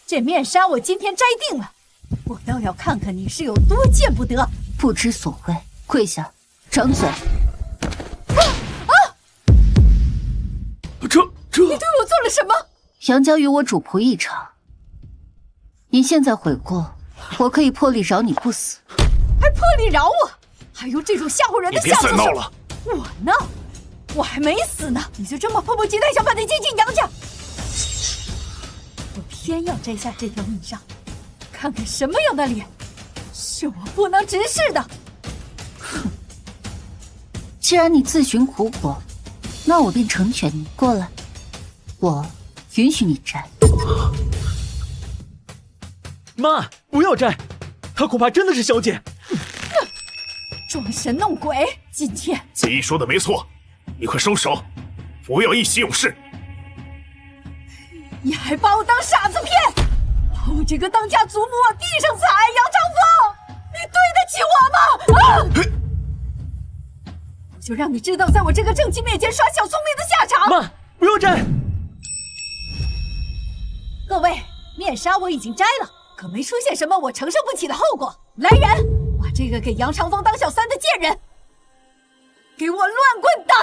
这面纱我今天摘定了，我倒要看看你是有多见不得。不知所谓，跪下，掌嘴。你对我做了什么？杨家与我主仆一场，你现在悔过，我可以破例饶你不死。还破例饶我？还有这种吓唬人的下作？你别再闹了！我闹？我还没死呢，你就这么迫不及待想把你接进杨家？我偏要摘下这条面纱，看看什么样的脸是我不能直视的。哼！既然你自寻苦果，那我便成全你。过来，我允许你摘。妈，不要摘，她恐怕真的是小姐。装神弄鬼！今天子怡说的没错，你快收手，不要意气用事。你还把我当傻子骗，把我这个当家祖母往地上踩！杨长风，你对得起我吗？我就让你知道，在我这个正妻面前耍小聪明的下场。妈，不要摘！各位，面纱我已经摘了，可没出现什么我承受不起的后果。来人，把这个给杨长风当小三的贱人，给我乱棍打！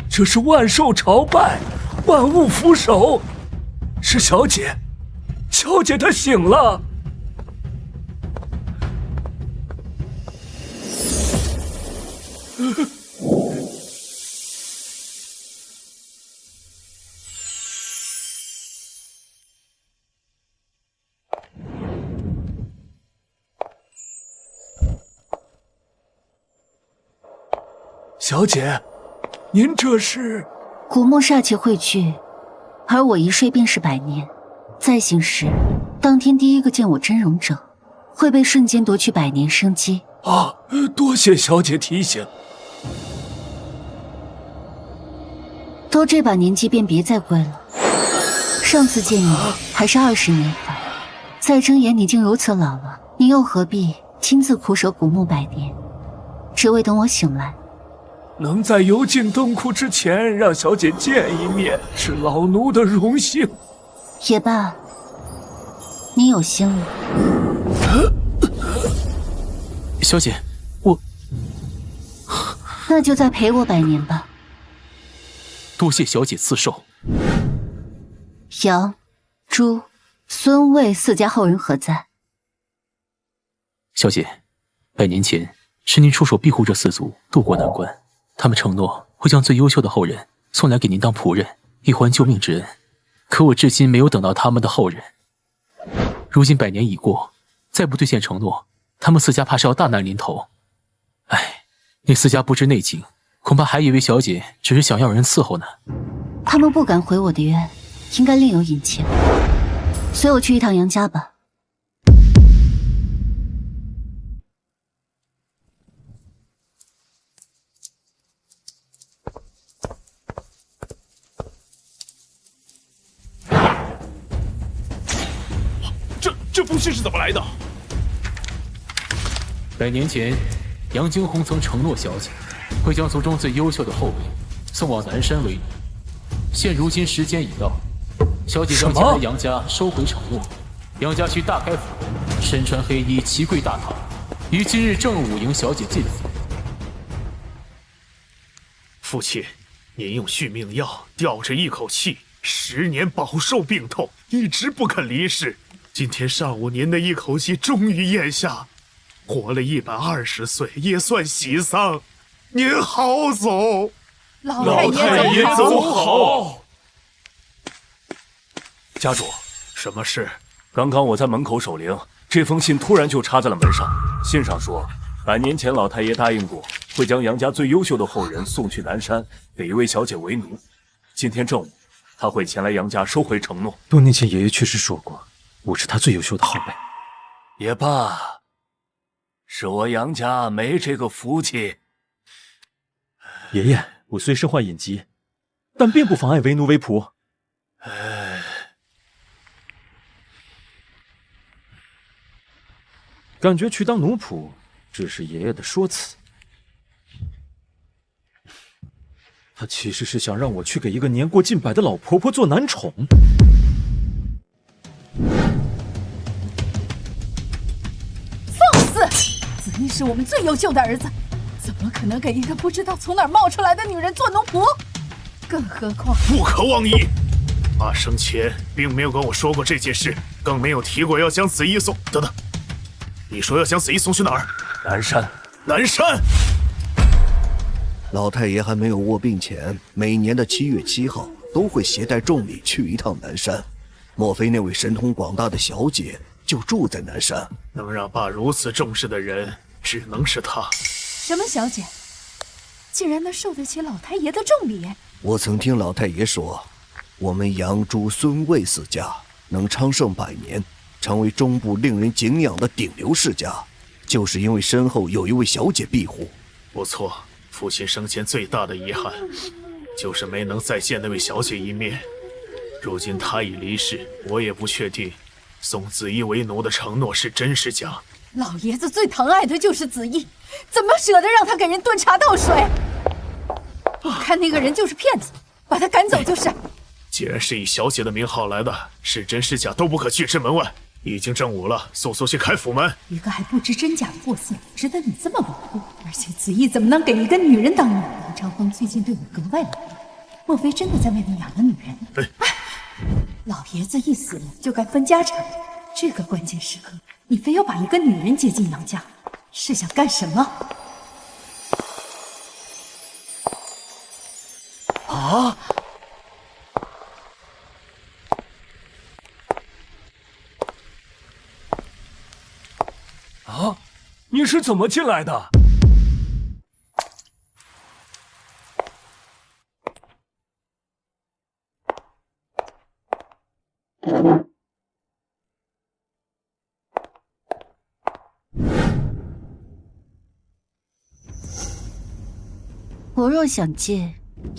这是万寿朝拜，万物俯首。是小姐，小姐她醒了。小姐，您这是？古墓煞气汇聚，而我一睡便是100年。再醒时，当天第一个见我真容者，会被瞬间夺去100年生机。啊，多谢小姐提醒。都这把年纪，便别再跪了。上次见你还是20年前，在睁眼你竟如此老了，你又何必亲自苦守古墓100年，只为等我醒来？能在油尽灯枯之前让小姐见一面，是老奴的荣幸。也罢，你有心了。小姐，我……那就再陪我100年吧。多谢小姐赐寿。杨、朱、孙、魏4家后人何在？小姐，100年前是您出手庇护这4族渡过难关，他们承诺会将最优秀的后人送来给您当仆人，以还救命之恩。可我至今没有等到他们的后人。如今100年已过，再不兑现承诺，他们4家怕是要大难临头。唉，那4家不知内情，恐怕还以为小姐只是想要人伺候呢。他们不敢回我的愿，应该另有隐情。随我去一趟杨家吧。这封信是怎么来的？100年前，杨惊鸿曾承诺小姐，会将族中最优秀的后辈送往南山为奴。现如今时间已到，小姐将前来杨家收回承诺。杨家需大开府门，身穿黑衣，齐跪大堂，于今日正午迎小姐进府。父亲，您用续命药吊着一口气，10年饱受病痛，一直不肯离世。今天上午您的一口气终于咽下，活了120岁也算喜丧。您好走，老太爷走好。家主，什么事？刚刚我在门口守灵，这封信突然就插在了门上。信上说，100年前老太爷答应过，会将杨家最优秀的后人送去南山，给一位小姐为奴。今天正午，他会前来杨家收回承诺。多年前爷爷确实说过，我是他最优秀的后辈。也罢，是我杨家没这个福气。爷爷，我虽身患隐疾，但并不妨碍为奴为仆。感觉去当奴仆只是爷爷的说辞，他其实是想让我去给一个年过近百的老婆婆做男宠。放肆！子义是我们最优秀的儿子，怎么可能给一个不知道从哪儿冒出来的女人做奴仆？更何况，不可妄议。爸生前并没有跟我说过这件事，更没有提过要将子怡送。等等，你说要将子怡送去哪儿？南山。南山。老太爷还没有卧病前，每年的7月7号都会携带重礼去一趟南山。莫非那位神通广大的小姐就住在南山？能让爸如此重视的人，只能是她。什么小姐，竟然能受得起老太爷的重礼？我曾听老太爷说，我们杨朱孙魏4家能昌盛100年，成为中部令人敬仰的顶流世家，就是因为身后有一位小姐庇护。不错，父亲生前最大的遗憾，就是没能再见那位小姐一面。如今她已离世，我也不确定送子怡为奴的承诺是真是假。老爷子最疼爱的就是子怡，怎么舍得让他给人炖茶倒水？我看那个人就是骗子，把他赶走就是。既然是以小姐的名号来的，是真是假都不可拒之门外。已经正午了，速速去开府门。一个还不知真假的货色，值得你这么维护？而且子怡怎么能给一个女人当女人？张峰最近对我格外冷淡，莫非真的在外面养了女人？老爷子一死了就该分家产，这个关键时刻，你非要把一个女人接进杨家，是想干什么？啊！啊！你是怎么进来的？我若想借，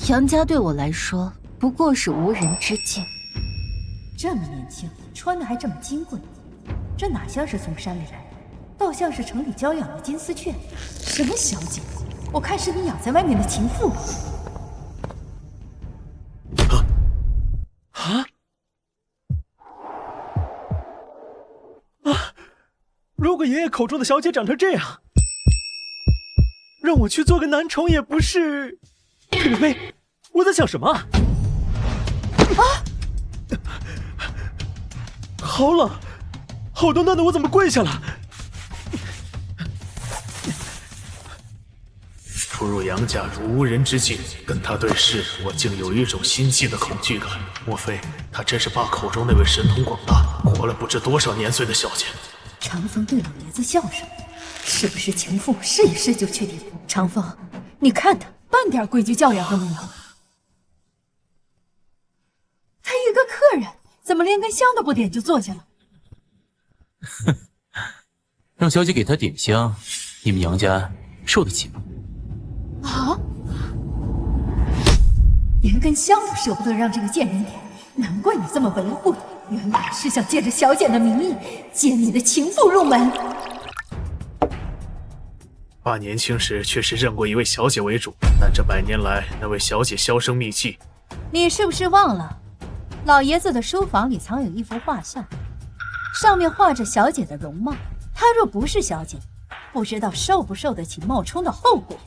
杨家对我来说不过是无人之境。这么年轻，穿的还这么金贵，这哪像是从山里来的，倒像是城里娇养的金丝雀。什么小姐？我看是你养在外面的情妇吧。如果爷爷口中的小姐长成这样，让我去做个男宠也不是。呸！我在想什么啊？好冷，好端端的我怎么跪下了？初入杨家如无人之境，跟他对视，我竟有一种心悸的恐惧感。莫非他真是爸口中那位神通广大、活了不知多少年岁的小姐？长风对老爷子孝顺，是不是情妇？试一试就确定。长风，你看他半点规矩教养都没有。他一个客人，怎么连根香都不点就坐下了？让小姐给他点香，你们杨家受得起吗？啊！连根香都舍不得让这个贱人点，难怪你这么维护他，原来是想借着小姐的名义接你的情妇入门。爸年轻时确实认过一位小姐为主，但这100年来，那位小姐销声匿迹。你是不是忘了，老爷子的书房里藏有一幅画像，上面画着小姐的容貌。她若不是小姐，不知道受不受得起冒充的后果。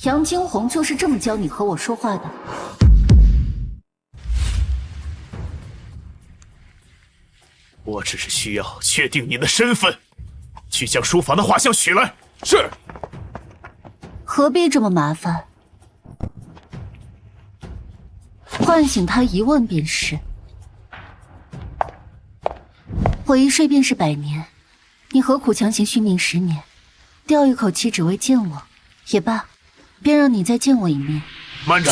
杨惊鸿就是这么教你和我说话的？我只是需要确定你的身份，去将书房的画像取来。是。何必这么麻烦？唤醒他一问便是。我一睡便是100年，你何苦强行续命10年？吊一口气只为见我，也罢，便让你再见我一面。慢着！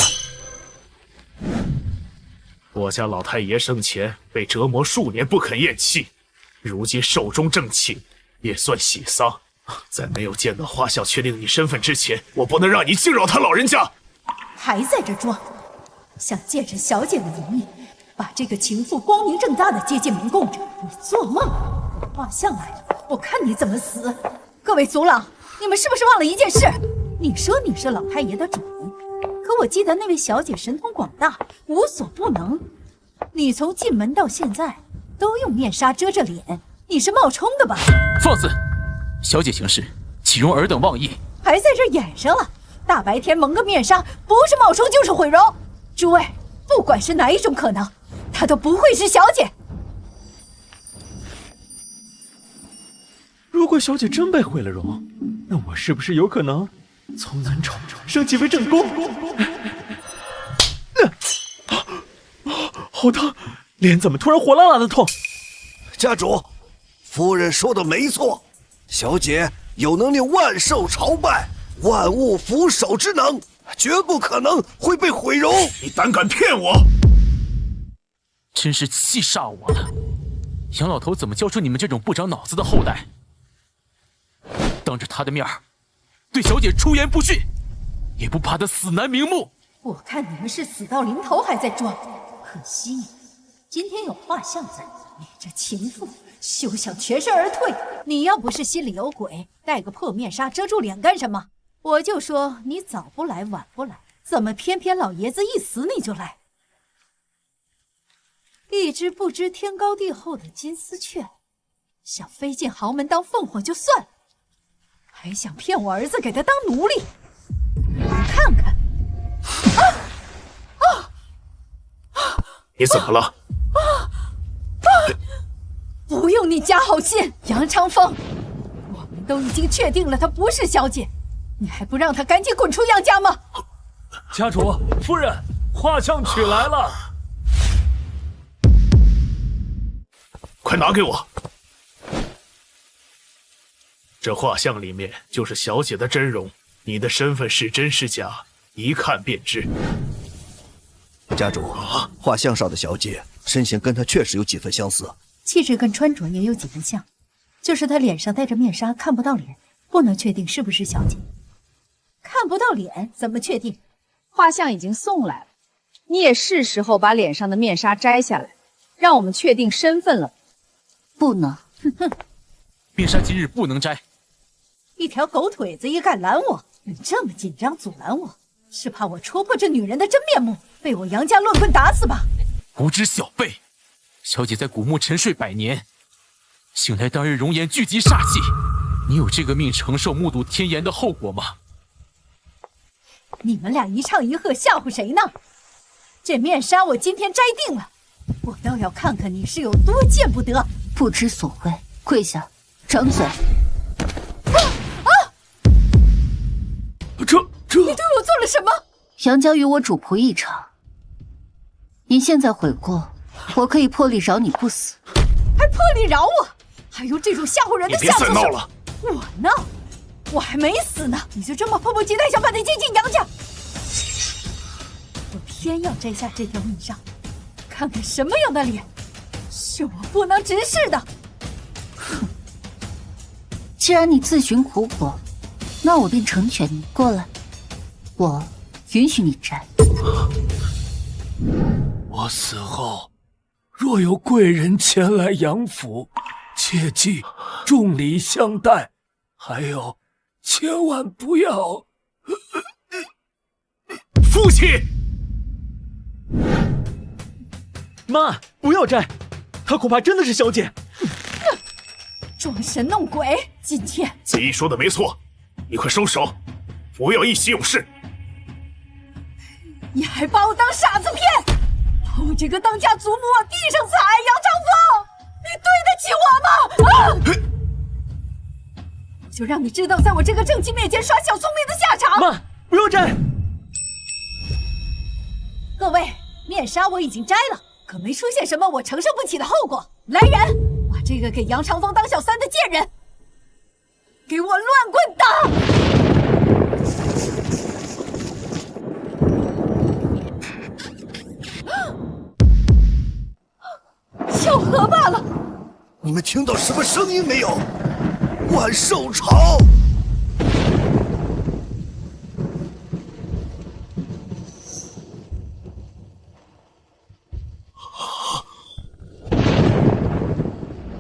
我家老太爷生前被折磨数年不肯咽气，如今寿终正寝，也算喜丧。在没有见到花相确定你身份之前，我不能让你惊扰他老人家。还在这装，想借着小姐的名义，把这个情妇光明正大的接进门供着。你做梦！画像来了，我看你怎么死！各位族老，你们是不是忘了一件事？你说你是老太爷的主人，可我记得那位小姐神通广大，无所不能。你从进门到现在都用面纱遮着脸，你是冒充的吧？放肆！小姐行事，岂容尔等妄议？还在这演上了？大白天蒙个面纱，不是冒充就是毁容。诸位，不管是哪一种可能，她都不会是小姐。如果小姐真被毁了容，那我是不是有可能从男宠升级为正宫？好疼，脸怎么突然火辣辣的痛？家主，夫人说的没错，小姐有能令万兽朝拜、万物俯首之能，绝不可能会被毁容。你胆敢骗我！真是气煞我了！杨老头怎么教出你们这种不长脑子的后代？当着他的面对小姐出言不逊，也不怕他死难瞑目。我看你们是死到临头还在装，可惜今天有画像在，你这情妇休想全身而退。你要不是心里有鬼，戴个破面纱遮住脸干什么？我就说你早不来晚不来，怎么偏偏老爷子一死你就来？一只不知天高地厚的金丝雀，想飞进豪门当凤凰就算了，还想骗我儿子给他当奴隶。你看看，你怎么了？不用你加好心，杨长风，我们都已经确定了她不是小姐，你还不让她赶紧滚出杨家吗？家主、夫人，画像取来了，快拿给我！这画像里面就是小姐的真容，你的身份是真是假，一看便知。家主，画像上的小姐身形跟她确实有几分相似，气质跟穿着也有几分像，就是她脸上戴着面纱，看不到脸，不能确定是不是小姐。看不到脸怎么确定？画像已经送来了，你也是时候把脸上的面纱摘下来，让我们确定身份了。不能。面纱今日不能摘。一条狗腿子也敢拦我！你这么紧张阻拦我，是怕我戳破这女人的真面目，被我杨家乱棍打死吧？无知小辈，小姐在古墓沉睡100年，醒来当日容颜聚集煞气，你有这个命承受目睹天颜的后果吗？你们俩一唱一和吓唬谁呢？这面纱我今天摘定了，我倒要看看你是有多见不得。不知所谓，跪下，掌嘴。你对我做了什么？杨家与我主仆一场，你现在悔过，我可以破例饶你不死。还破例饶我？还有这种吓唬人的下你别再闹了！我闹？我还没死呢，你就这么迫不及待想把他接进杨家？我偏要摘下这条面纱，看看什么样的脸是我不能直视的。既然你自寻苦果，那我便成全你。过来，我允许你摘。我死后，若有贵人前来杨府，切记重礼相待，还有千万不要。父亲，妈，不要摘，她恐怕真的是小姐。装神弄鬼！今天子义说的没错，你快收手，不要意气用事。你还把我当傻子骗！我这个当家祖母往地上踩，杨长风，你对得起我吗？我就让你知道，在我这个正妻面前耍小聪明的下场。妈，不要摘！各位，面纱我已经摘了，可没出现什么我承受不起的后果。来人，把这个给杨长风当小三的贱人，给我乱棍打！巧合罢了。你们听到什么声音没有？万寿朝。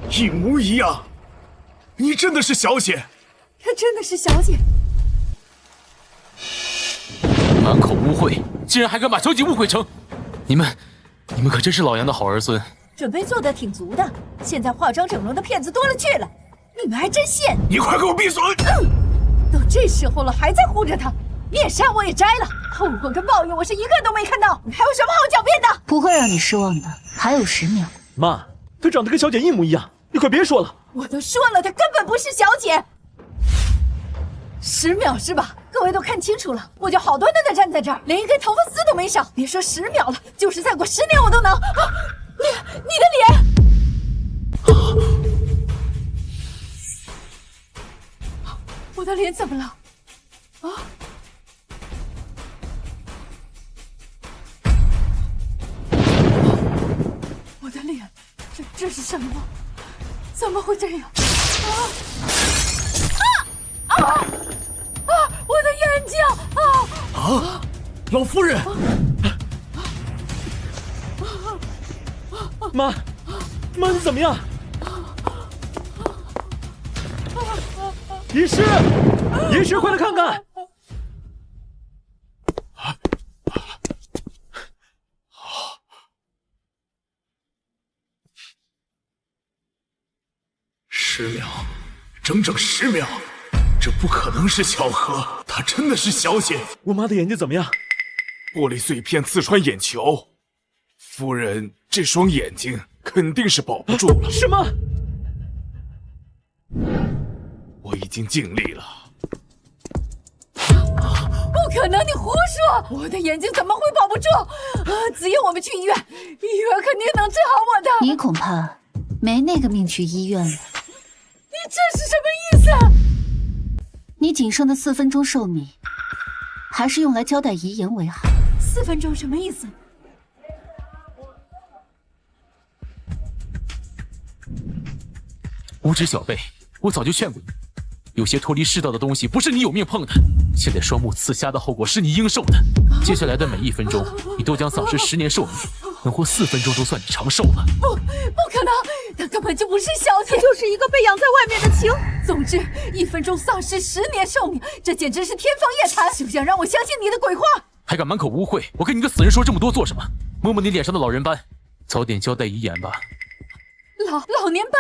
一模一样，你真的是小姐？她真的是小姐？满口污秽，竟然还敢把小姐误会成……你们可真是老杨的好儿孙。准备做的挺足的，现在化妆整容的骗子多了去了，你们还真信？你快给我闭嘴！都这时候了，还在护着他，面纱我也摘了，后果跟报应我是一个都没看到，你还有什么好狡辩的？不会让你失望的，还有10秒。妈，她长得跟小姐一模一样，你快别说了。我都说了，她根本不是小姐。10秒是吧？各位都看清楚了，我就好端端的站在这儿，连一根头发丝都没少，别说10秒了，就是再过10年我都能。你的脸，我的脸怎么了？啊！我的脸，这是什么？怎么会这样？我的眼睛！老夫人，妈，你怎么样？医师，快来看看！10秒，整整10秒，这不可能是巧合，她真的是小姐。我妈的眼睛怎么样？玻璃碎片刺穿眼球，夫人这双眼睛肯定是保不住了。什么？我已经尽力了。不可能，你胡说！我的眼睛怎么会保不住？只有我们去医院，医院肯定能治好我的。你恐怕没那个命去医院了。你这是什么意思？你仅剩的4分钟寿命，还是用来交代遗言为好。4分钟什么意思？无知小辈，我早就劝过你，有些脱离世道的东西不是你有命碰的。现在双目刺瞎的后果是你应受的。接下来的每1分钟，你都将丧失10年寿命，能活4分钟都算你长寿了。不可能，她根本就不是小姐，她就是一个被养在外面的情。总之，1分钟丧失10年寿命，这简直是天方夜谭！就想让我相信你的鬼话？还敢满口污秽！我跟你个死人说这么多做什么？摸摸你脸上的老人斑，早点交代遗言吧。老年斑。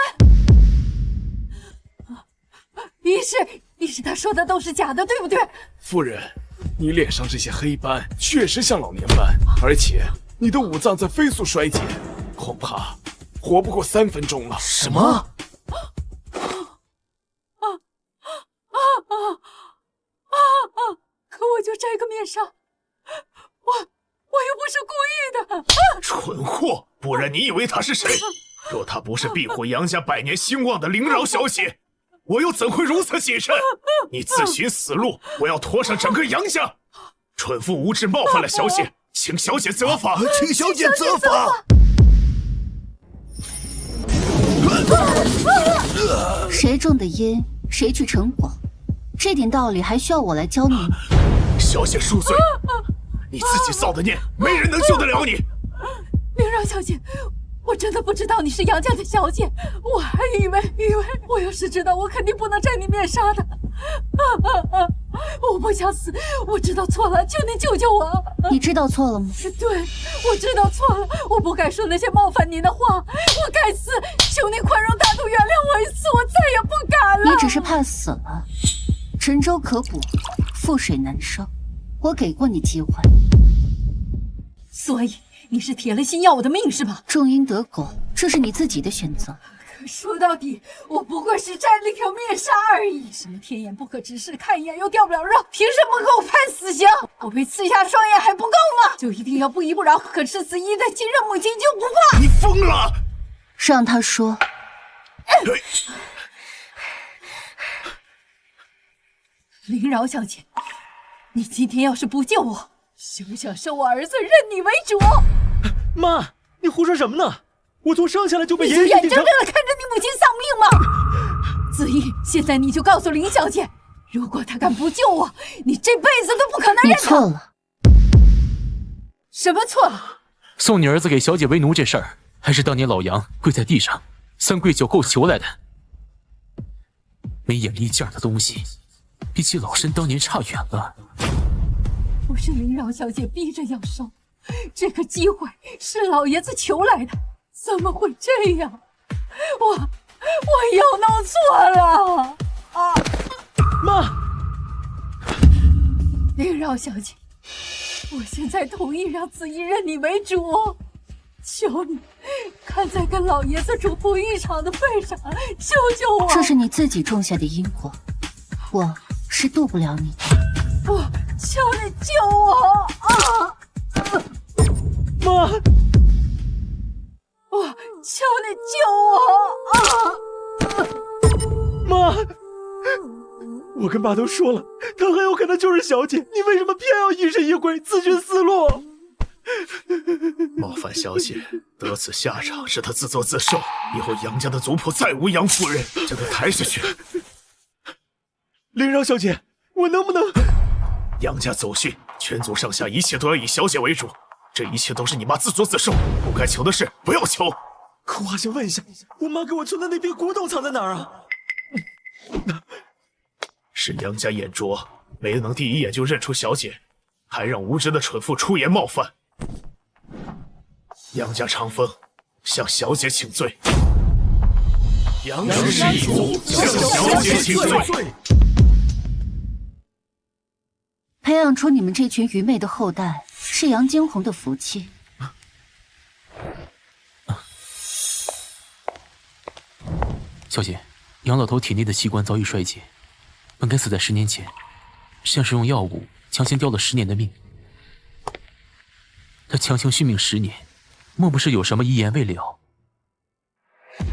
医师，他说的都是假的，对不对？夫人，你脸上这些黑斑确实像老年斑，而且你的五脏在飞速衰竭，恐怕活不过3分钟了。什么？可我就摘个面纱，我又不是故意的。蠢货！不然你以为她是谁？若她不是庇护杨家百年兴旺的灵娆小姐，我又怎会如此谨慎？你自寻死路，我要拖上整个杨家。蠢妇无知冒犯了小姐，请小姐责罚，请小姐责罚。谁种的因，谁去成果，这点道理还需要我来教你吗？小姐恕罪，你自己造的孽，没人能救得了你。灵娆小姐，我真的不知道你是杨家的小姐，我还以为我要是知道，我肯定不能摘你面纱的。我不想死，我知道错了，求你救救我。你知道错了吗？对，我知道错了，我不该说那些冒犯你的话，我该死，求你宽容大度，原谅我一次，我再也不敢了。你只是怕死了。沉舟可补，覆水难收，我给过你机会。所以你是铁了心要我的命是吧？种因得果，这是你自己的选择。可说到底，我不过是摘了一条面纱而已。什么天眼不可直视，看一眼又掉不了肉，凭什么给我判死刑？我被刺瞎双眼还不够吗？就一定要不依不饶，可是子一的亲生母亲就不怕？你疯了！让他说。灵娆小姐，你今天要是不救我，休想生我儿子，认你为主！妈，你胡说什么呢？我从生下来就被你爷爷眼睁睁的看着你母亲丧命吗？子怡，现在你就告诉林小姐，如果她敢不救我，你这辈子都不可能你认错了。什么错了？送你儿子给小姐为奴这事儿，还是当年老杨跪在地上3跪9叩求来的。没眼力劲儿的东西，比起老身当年差远了。不是林饶小姐逼着要收，这个机会是老爷子求来的，怎么会这样？我又弄错了啊！妈，林饶小姐，我现在同意让子怡认你为主，求你，看在跟老爷子主仆一场的份上，救救我！这是你自己种下的因果，我是渡不了你的。不，求你救我啊！妈，我求你救我啊！妈，我跟爸都说了，她很有可能就是小姐，你为什么偏要疑神疑鬼、自寻死路？冒犯小姐，得此下场是她自作自受。以后杨家的族谱再无杨夫人，将她抬下去。林饶小姐，我能不能……杨家祖训，全族上下一切都要以小姐为主，这一切都是你妈自作自受，不该求的事不要求。可我还想问一下，我妈给我存的那批古董藏在哪儿啊？是杨家眼拙，没能第一眼就认出小姐，还让无知的蠢妇出言冒犯。杨家长风向小姐请罪。杨氏一族向小姐请罪。培养出你们这群愚昧的后代，是杨惊鸿的福气。小姐，杨老头体内的器官早已衰竭，本该死在10年前，像是用药物强行吊了10年的命。他强行续命10年，莫不是有什么遗言未了？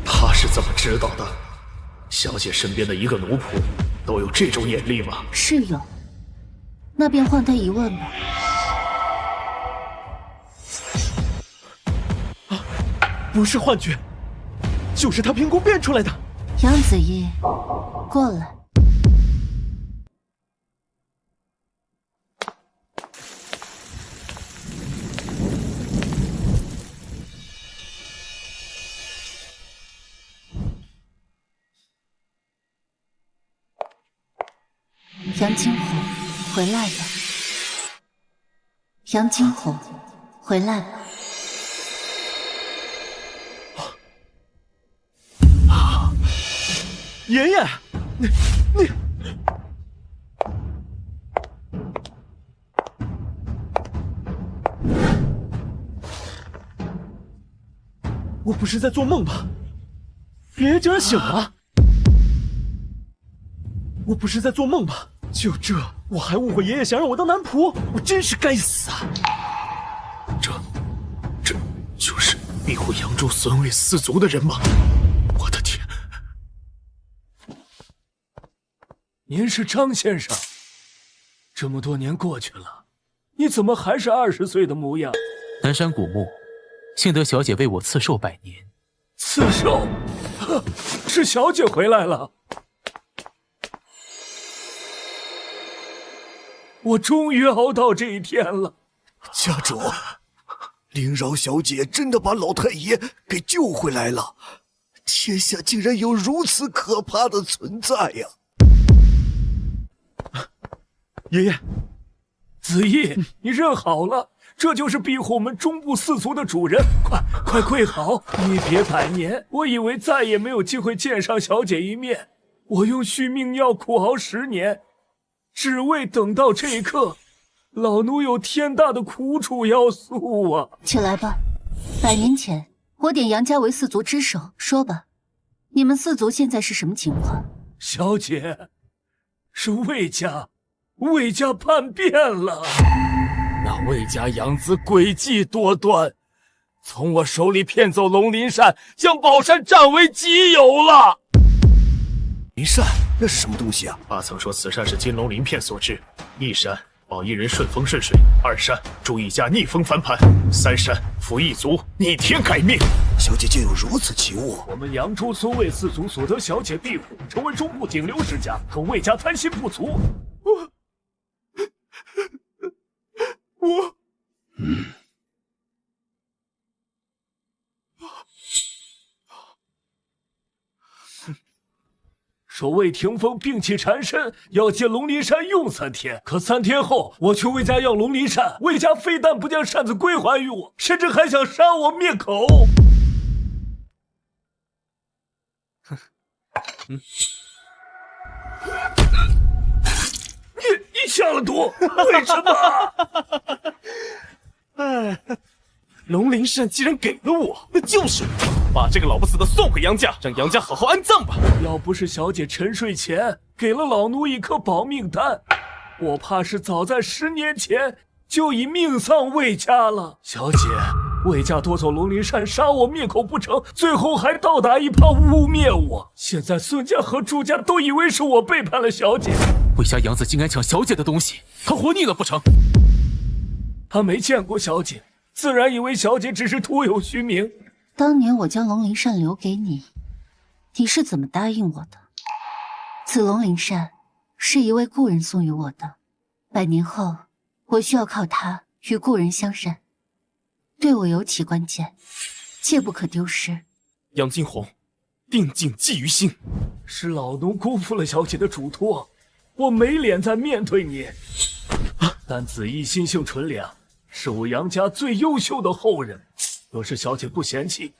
他是怎么知道的？小姐身边的一个奴仆都有这种眼力吗？是有，那便换他一问吧。不是幻觉，就是他凭空变出来的。杨子怡，过来。杨惊鸿，回来吧。杨惊鸿，回来吧。爷爷，你，我不是在做梦吧？爷爷竟然醒了！我不是在做梦吧？就这，我还误会爷爷想让我当男仆，我真是该死啊！这就是庇护杨朱孙卫4族的人吗？我的天！您是张先生，这么多年过去了，你怎么还是20岁的模样？南山古墓，幸得小姐为我赐寿100年。赐寿？是小姐回来了。我终于熬到这一天了。家主，林饶小姐真的把老太爷给救回来了，天下竟然有如此可怕的存在呀！爷爷，子义，你认好了，这就是庇护我们中部4族的主人，快跪好！一别100年，我以为再也没有机会见上小姐一面，我用续命药苦熬10年，只为等到这一刻。老奴有天大的苦楚要诉啊！起来吧，100年前，我点杨家为4族之首，说吧，你们4族现在是什么情况？小姐，是魏家叛变了。那魏家养子诡计多端，从我手里骗走龙鳞扇，将宝山占为己有了。鳞扇，那是什么东西啊？爸曾说此扇是金龙鳞片所制，一扇保一人顺风顺水，2扇助一家逆风翻盘，3扇扶一族逆天改命。小姐竟有如此奇物。我们扬州孙魏四族所得小姐庇护，成为中部顶流世家，可魏家贪心不足。说魏霆锋病气缠身，要借龙鳞扇用3天。可3天后，我去魏家要龙鳞扇，魏家非但不将扇子归还于我，甚至还想杀我灭口。你下了毒？为什么？哎，龙鳞扇既然给了我，那就是我。把这个老不死的送回杨家，让杨家好好安葬吧。要不是小姐沉睡前给了老奴一颗保命丹，我怕是早在10年前就已命丧魏家了。小姐，魏家夺走龙鳞扇，杀我灭口不成，最后还倒打一耙污蔑我。现在孙家和朱家都以为是我背叛了小姐。魏家杨子竟敢抢小姐的东西，他活腻了不成？他没见过小姐，自然以为小姐只是徒有虚名。当年我将龙鳞扇留给你，你是怎么答应我的？此龙鳞扇是一位故人送予我的，100年后我需要靠它与故人相认，对我尤其关键，切不可丢失。杨金红，定谨记于心。是老奴辜负了小姐的嘱托，我没脸再面对你。但子义心性纯良，是我杨家最优秀的后人。若是小姐不嫌弃，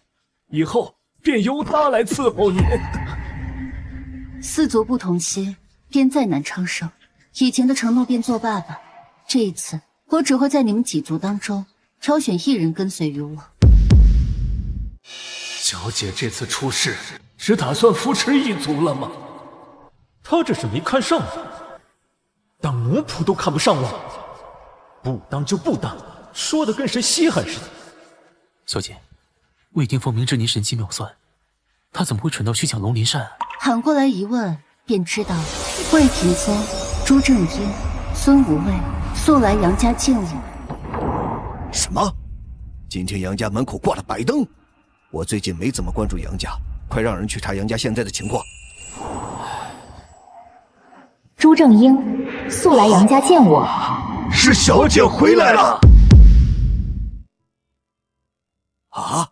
以后便由他来伺候你。四族不同心，便再难昌盛。以前的承诺便作罢吧。这一次，我只会在你们几族当中挑选1人跟随于我。小姐这次出事，是打算扶持一族了吗？他这是没看上我，当奴仆都看不上我，不当就不当，说的跟谁稀罕似的。小姐，魏霆锋明知您神机妙算，他怎么会蠢到去抢龙鳞扇？喊过来一问便知道，魏霆锋、朱正英、孙无畏素来杨家见我。什么？今天杨家门口挂了白灯？我最近没怎么关注杨家，快让人去查杨家现在的情况。朱正英素来杨家见我。是小姐回来了。啊！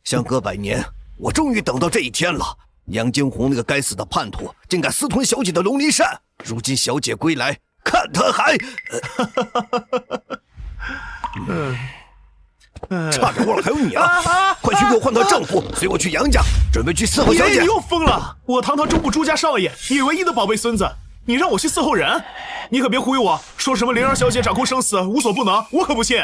相隔100年，我终于等到这一天了。杨金红那个该死的叛徒，竟敢私吞小姐的龙鳞扇。如今小姐归来，看他还……差点忘了还有你啊！快去给我换套正服，随我去杨家，准备去伺候小姐。爷爷，你又疯了！我堂堂中部朱家少爷，你唯一的宝贝孙子，你让我去伺候人？你可别忽悠我，说什么灵儿小姐掌控生死，无所不能，我可不信。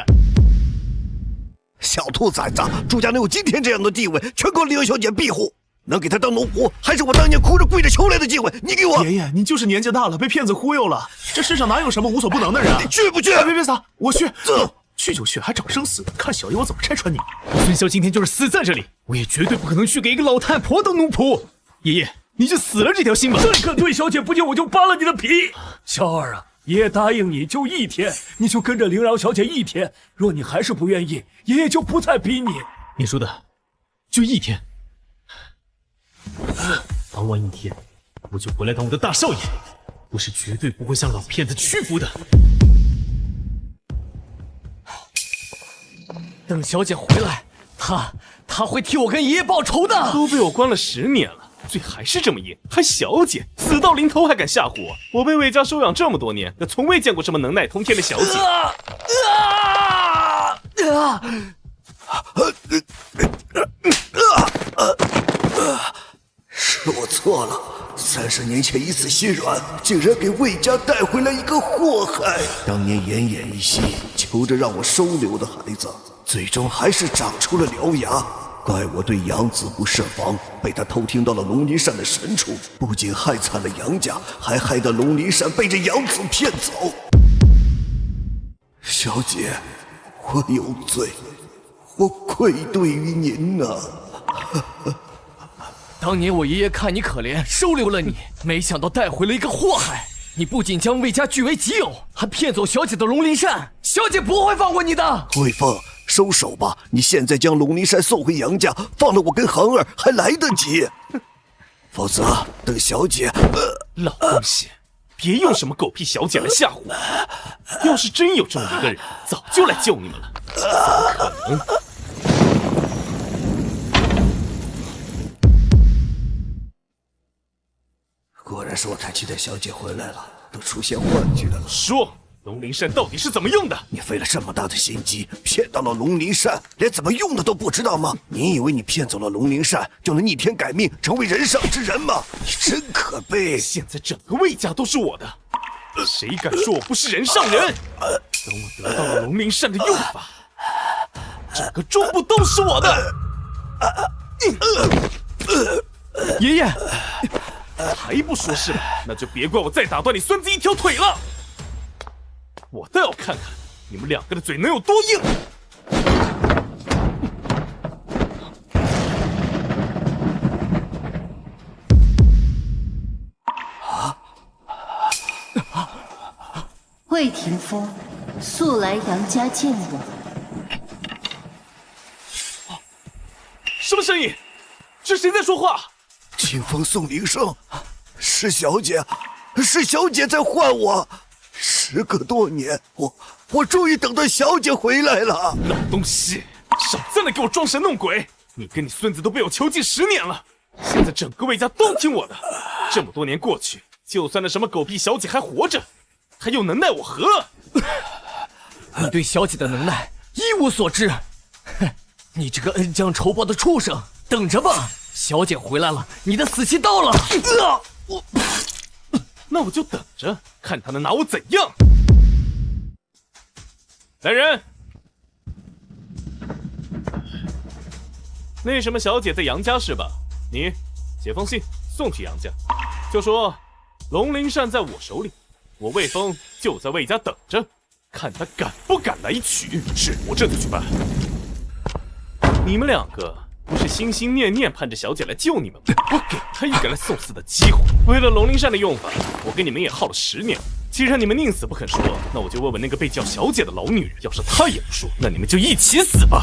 小兔崽子，朱家能有今天这样的地位，全靠灵儿小姐庇护。能给她当奴仆，还是我当年哭着跪着求来的机会。你给我！爷爷，你就是年纪大了，被骗子忽悠了。这世上哪有什么无所不能的人？你去不去？别撒，我去。走。去就去，还长生死，看小爷我怎么拆穿你！我孙骁今天就是死在这里，我也绝对不可能去给一个老太婆当奴仆。爷爷，你就死了这条心吧！再敢对小姐不敬，我就扒了你的皮！小二啊，爷爷答应你就1天，你就跟着灵饶小姐1天。若你还是不愿意，爷爷就不再逼你。你说的，就1天。当晚1天，我就回来当我的大少爷，我是绝对不会向老骗子屈服的。等小姐回来，她会替我跟爷爷报仇的。都被我关了10年了，嘴还是这么硬，还小姐，死到临头还敢吓唬我！我被魏家收养这么多年，可从未见过这么能耐通天的小姐。是我错了，30年前一次心软，竟然给魏家带回来一个祸害。当年奄奄一息，求着让我收留的孩子，最终还是长出了獠牙。怪我对养子不设防，被他偷听到了龙鳞扇的神处，不仅害惨了杨家，还害得龙鳞扇被这养子骗走。小姐，我有罪，我愧对于您啊。当年我爷爷看你可怜，收留了你，没想到带回了一个祸害。你不仅将魏家据为己有，还骗走小姐的龙鳞扇，小姐不会放过你的。魏凤，收手吧！你现在将龙鳞扇送回杨家，放了我跟恒儿还来得及。否则，等小姐……老东西，别用什么狗屁小姐来吓唬我。要是真有这么一个人，早就来救你们了。怎么可能？果然是我太期待小姐回来了，都出现幻觉了。说，龙鳞扇到底是怎么用的？你费了这么大的心机，骗到了龙鳞扇，连怎么用的都不知道吗？你以为你骗走了龙鳞扇，就能逆天改命，成为人上之人吗？你真可悲！现在整个魏家都是我的，谁敢说我不是人上人？等我得到了龙鳞扇的用法，整个中部都是我的。爷爷。还不说是吧？那就别怪我再打断你孙子一条腿了！我倒要看看你们两个的嘴能有多硬！魏霆锋，速来杨家见我。什么声音？是谁在说话？清风送铃声，是小姐，是小姐在唤我。时隔多年，我终于等到小姐回来了。老东西，少再来给我装神弄鬼！你跟你孙子都被我囚禁10年了，现在整个魏家都听我的。这么多年过去，就算那什么狗屁小姐还活着，她又能奈我何？你对小姐的能耐一无所知。哼，你这个恩将仇报的畜生，等着吧！小姐回来了，你的死期到了。那我就等着看他能拿我怎样。来人，那什么小姐在杨家是吧？你写封信送去杨家，就说龙鳞扇在我手里，我魏峰就在魏家等着，看他敢不敢来取。是，我这就去办。你们两个不是心心念念盼着小姐来救你们吗？我给她一个来送死的机会。为了龙鳞扇的用法，我跟你们也耗了10年。既然你们宁死不肯说，那我就问问那个被叫小姐的老女人，要是她也不说，那你们就一起死吧。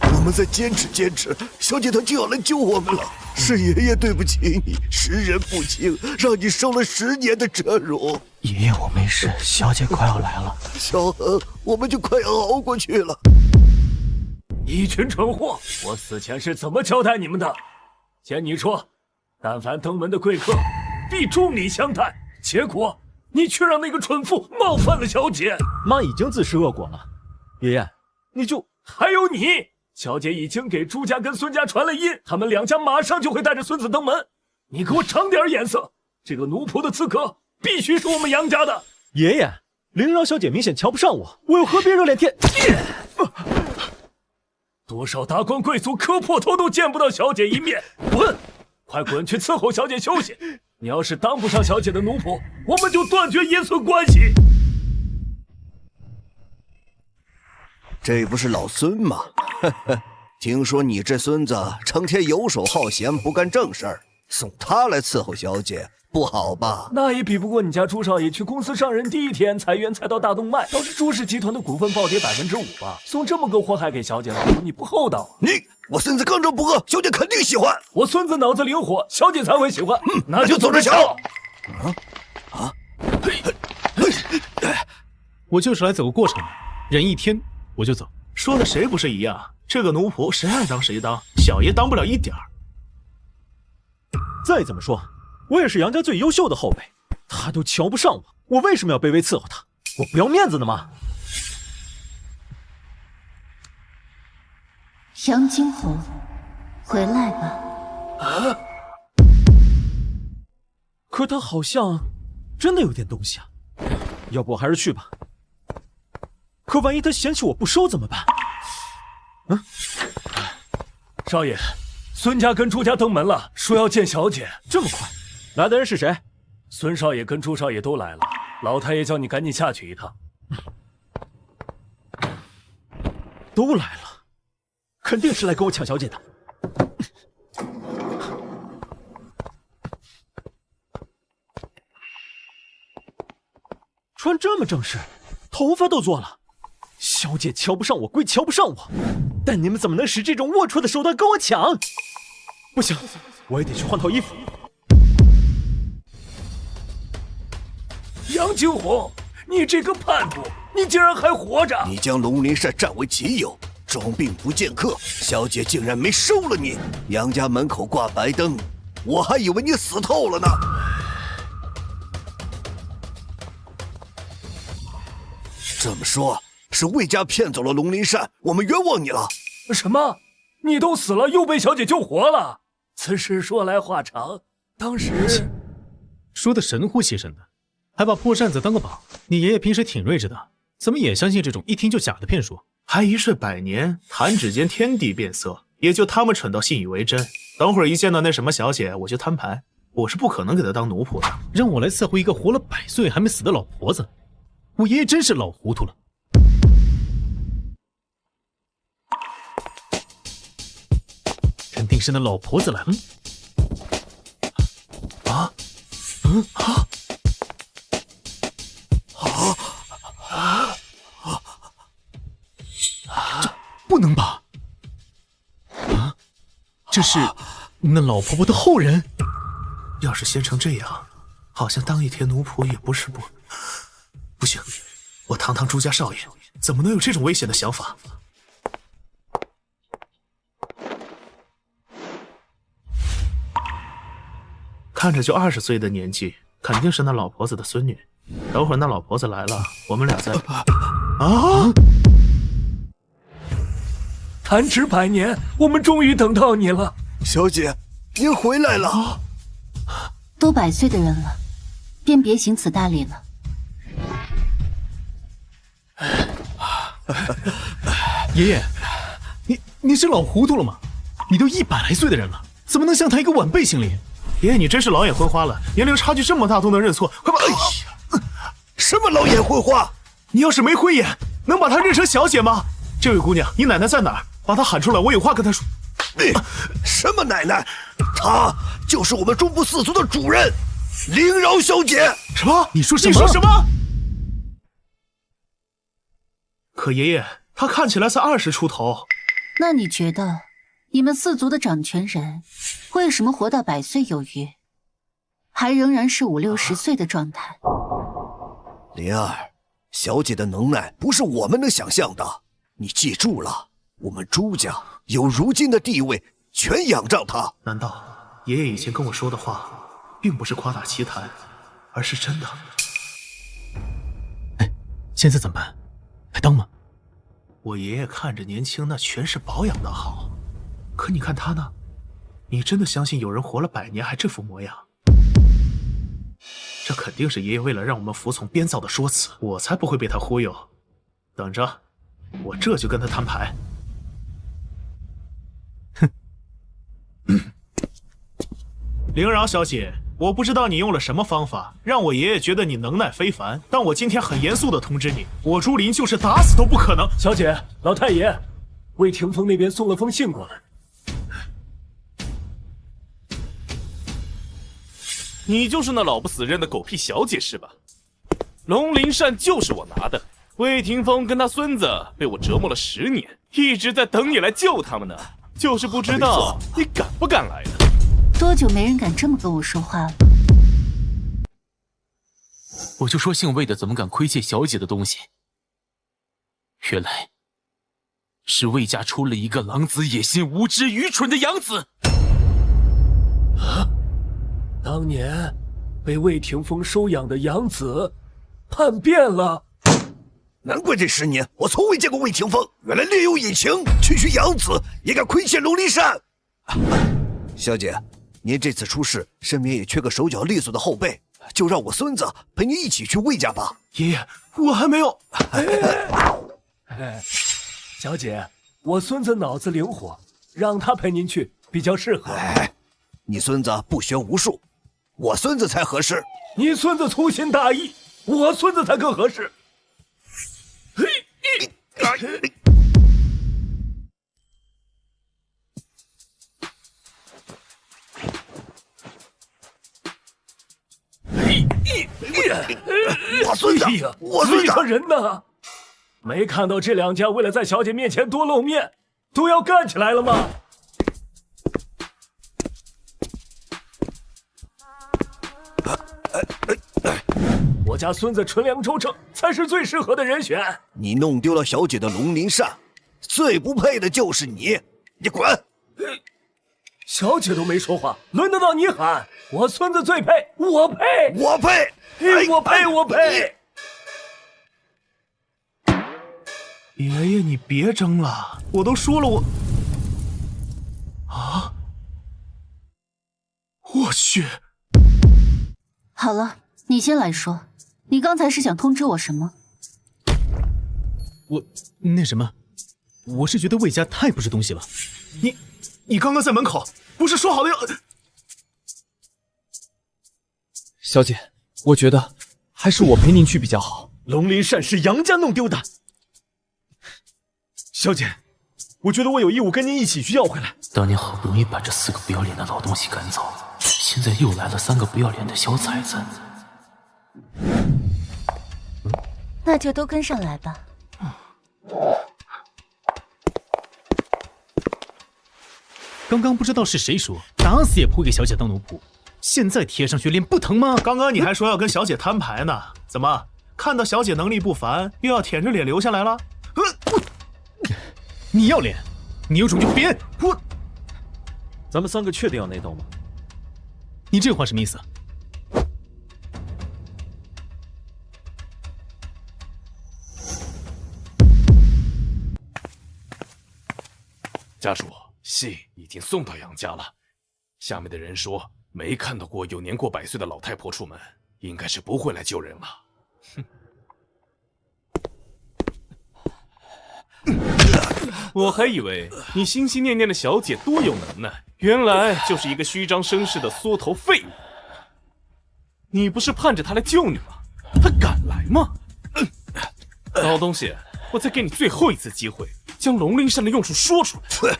我们再坚持坚持，小姐她就要来救我们了。是爷爷对不起你，识人不清，让你受了10年的折辱。爷爷，我没事，小姐快要来了。小恒，我们就快要熬过去了。一群蠢货！我死前是怎么交代你们的？见你说，但凡登门的贵客，必重礼相待。结果你却让那个蠢妇冒犯了小姐。妈已经自食恶果了，爷爷，你就还有你，小姐已经给朱家跟孙家传了音，他们2家马上就会带着孙子登门。你给我长点眼色，这个奴仆的刺客必须是我们杨家的。爷爷，灵饶小姐明显瞧不上我，我又何必热脸贴？多少达官贵族磕破头都见不到小姐一面，滚！快滚去伺候小姐休息。你要是当不上小姐的奴仆，我们就断绝爷孙关系。这不是老孙吗？听说你这孙子成天游手好闲，不干正事儿，送他来伺候小姐，不好吧？那也比不过你家朱少爷去公司上任第1天裁员裁到大动脉，导致朱氏集团的股份暴跌5%吧？送这么个祸害给小姐，老叔你不厚道。我孙子刚正不阿，小姐肯定喜欢。我孙子脑子灵活，小姐才会喜欢。那就走着瞧。我就是来走个过场的，忍1天我就走。说的谁不是一样？这个奴仆谁爱当谁当，小爷当不了一点儿。再怎么说，我也是杨家最优秀的后辈，他都瞧不上我，我为什么要卑微伺候他？我不要面子的吗？杨金红，回来吧。可他好像真的有点东西啊，要不我还是去吧。可万一他嫌弃我不收怎么办？少爷，孙家跟朱家登门了，说要见小姐。这么快？来的人是谁？孙少爷跟朱少爷都来了，老太爷叫你赶紧下去一趟。都来了，肯定是来跟我抢小姐的。穿这么正式，头发都做了。小姐瞧不上我归瞧不上我，但你们怎么能使这种龌龊的手段跟我抢？不行，我也得去换套衣服。杨惊鸿，你这个叛徒，你竟然还活着！你将龙鳞扇占为己有，装病不见客，小姐竟然没收了你。杨家门口挂白灯，我还以为你死透了呢。这么说，是魏家骗走了龙鳞扇，我们冤枉你了。什么？你都死了，又被小姐救活了？此事说来话长，当时说的神乎其神的，还把破扇子当个宝。你爷爷平时挺睿智的，怎么也相信这种一听就假的骗术？还一睡百年，弹指间天地变色，也就他们蠢到信以为真。等会儿一见到那什么小姐，我就摊牌，我是不可能给她当奴仆的。让我来伺候一个活了100岁还没死的老婆子，我爷爷真是老糊涂了。肯定是那老婆子来了。这不能吧？这是那老婆婆的后人。要是先成这样，好像当一天奴仆也不是不行，我堂堂朱家少爷，怎么能有这种危险的想法？看着就20岁的年纪，肯定是那老婆子的孙女。等会儿那老婆子来了，我们俩再……弹指100年，我们终于等到你了，小姐，您回来了。都100岁的人了，便别行此大礼了。爷爷，你是老糊涂了吗？你都100来岁的人了，怎么能像他一个晚辈行礼？爷爷，你真是老眼昏花了，年龄差距这么大都能认错，快把……哎呀，什么老眼昏花？你要是没灰眼，能把她认成小姐吗？这位姑娘，你奶奶在哪儿？把她喊出来，我有话跟她说。什么奶奶？她就是我们中部4族的主人，灵饶小姐。什么？你说什么？你说什么？可爷爷，她看起来才20出头。那你觉得你们4族的掌权人为什么活到100岁有余，还仍然是50、60岁的状态？灵儿，小姐的能耐不是我们能想象的，你记住了，我们朱家有如今的地位，全仰仗她。难道爷爷以前跟我说的话，并不是夸大其谈，而是真的？哎，现在怎么办？还当吗？我爷爷看着年轻，那全是保养的好。可你看他呢？你真的相信有人活了100年还这副模样？这肯定是爷爷为了让我们服从编造的说辞，我才不会被他忽悠。等着，我这就跟他摊牌。哼！灵饶小姐，我不知道你用了什么方法，让我爷爷觉得你能耐非凡，但我今天很严肃地通知你，我朱林就是打死都不可能。小姐，老太爷，魏霆锋那边送了封信过来。你就是那老不死认的狗屁小姐是吧？龙鳞扇就是我拿的，魏霆锋跟他孙子被我折磨了10年，一直在等你来救他们呢，就是不知道你敢不敢来呢？多久没人敢这么跟我说话了？我就说姓魏的怎么敢窥窃小姐的东西？原来是魏家出了一个狼子野心、无知愚蠢的养子。当年被魏霆锋收养的养子叛变了，难怪这10年我从未见过魏霆锋，原来另有隐情。区区养子也敢窥窃龙鳞扇？小姐，您这次出事，身边也缺个手脚利索的后辈，就让我孙子陪您一起去魏家吧。爷爷，我还没有。小姐，我孙子脑子灵活，让他陪您去比较适合。你孙子不学无术，我孙子才合适。你孙子粗心大意，我孙子才更合适。我孙子，我孙子，这人呢？没看到这两家为了在小姐面前多露面，都要干起来了吗？我家孙子纯良忠诚，才是最适合的人选。你弄丢了小姐的龙鳞扇，最不配的就是你，你滚！小姐都没说话，轮得到你喊？我孙子最配，我配，我配，我配，我配！爷爷，你别争了，我都说了啊！我去！好了，你先来说，你刚才是想通知我什么？我那什么，我是觉得魏家太不是东西了。你刚刚在门口不是说好的要……小姐，我觉得还是我陪您去比较好。龙鳞扇是杨家弄丢的。小姐，我觉得我有义务跟您一起去要回来。当年好不容易把这4个不要脸的老东西赶走，现在又来了3个不要脸的小崽子。那就都跟上来吧。刚刚不知道是谁说，打死也不会给小姐当奴仆，现在贴上去脸不疼吗？刚刚你还说要跟小姐摊牌呢，怎么看到小姐能力不凡，又要舔着脸留下来了？你要脸，你有种就编！咱们3个确定要内斗吗？你这话什么意思？家主，信已经送到杨家了。下面的人说没看到过有年过100岁的老太婆出门，应该是不会来救人了。哼！我还以为你心心念念的小姐多有能耐，原来就是一个虚张声势的缩头废物。你不是盼着她来救你吗？她敢来吗？老东西，我再给你最后一次机会，将龙鳞扇的用处说出来。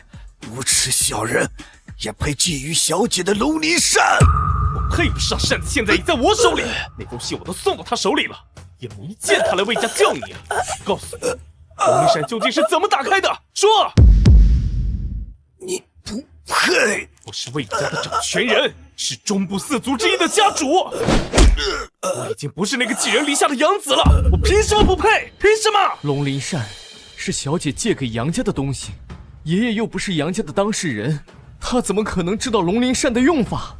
无耻小人，也配觊觎小姐的龙鳞扇？我配不上，扇子现在已在我手里，那封信我都送到他手里了，也没见他来魏家救你啊！告诉你，龙鳞扇究竟是怎么打开的？说！你不配！我是魏家的掌权人，是中部4族之一的家主。我已经不是那个寄人篱下的养子了，我凭什么不配？凭什么？龙鳞扇是小姐借给杨家的东西，爷爷又不是杨家的当事人，他怎么可能知道龙鳞扇的用法？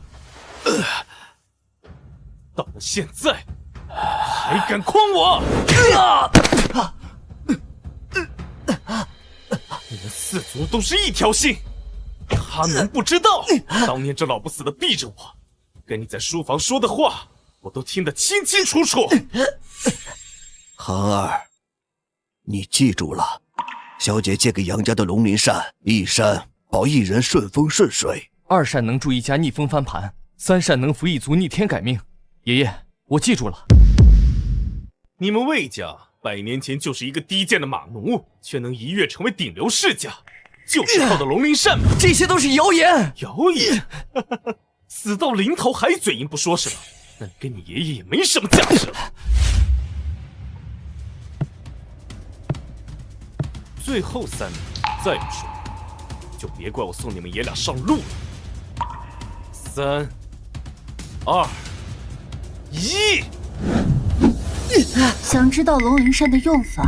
到了现在，还敢诓我！你们4族都是一条心，他能不知道？当年这老不死的逼着我，跟你在书房说的话，我都听得清清楚楚。韩儿，你记住了，小姐借给杨家的龙鳞扇，一扇保一人顺风顺水，2扇能助一家逆风翻盘，3扇能扶一族逆天改命。爷爷，我记住了。你们魏家100年前就是一个低贱的马奴，却能一跃成为顶流世家，就是靠的龙鳞扇吗？这些都是谣言！谣言？死到临头还嘴硬不说是吧？那你跟你爷爷也没什么价值了。最后3名再不说，就别怪我送你们爷俩上路了。3、2、1。想知道龙鳞扇的用法，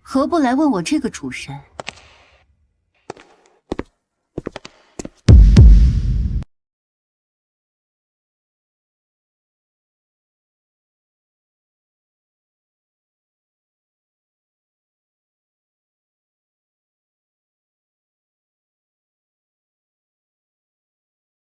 何不来问我这个主神？